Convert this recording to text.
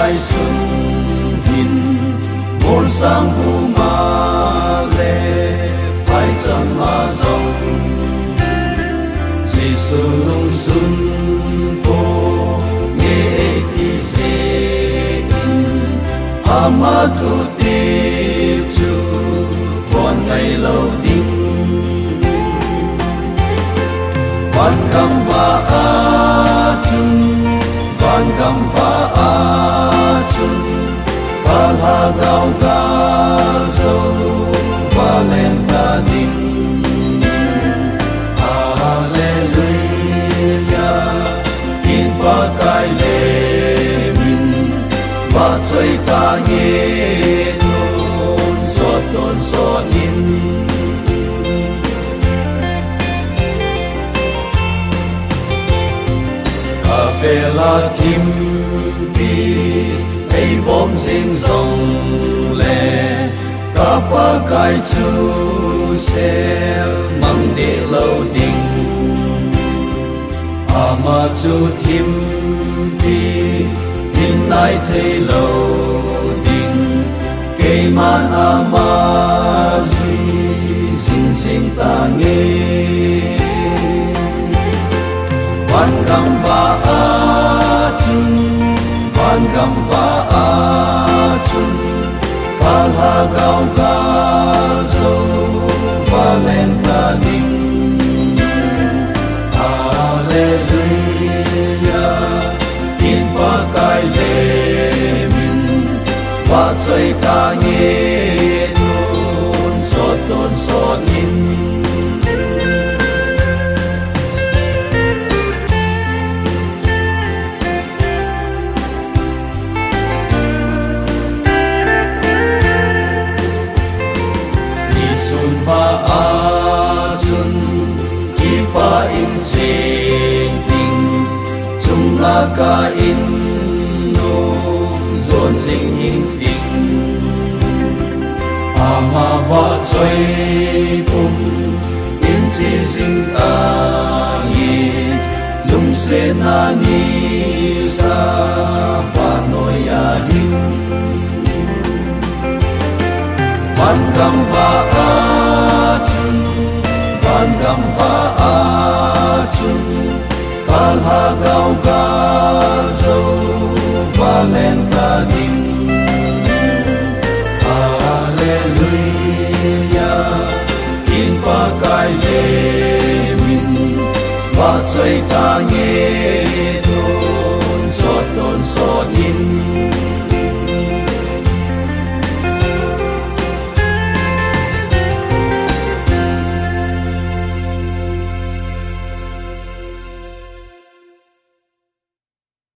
ngai sun hin môn sang vu ma le pai chang ma zong Giêsu lung sun po nghe ki se in ama thu tiếp chu còn ngày lâu đinh van cam va a chun van cam va a chun pala gao ga zo va len ta ding in ba kai le min ba choi ta nghe ton so in ca phê la thim pi ei bom sing song le ca pa kai chu se mang de lâu ding ama chu thim pi in nai thei lâu ding cây man ama duy sinh sinh ta nghe van cam va a chun van cam va a chun pala gao ga zo va len ta ding in ba kai le min ba choi ta nghe ton so in ni sun ba a chun ki pa in chen chung la ka in no zon sing in ting ama va choi pum in chi sing a ni lung se na ni sa pa no ya hin van cam va a chun van cam va a chun pala gao ga zo va len ta ding Hallelujah in pa kai le min va choi ta nghe ton so in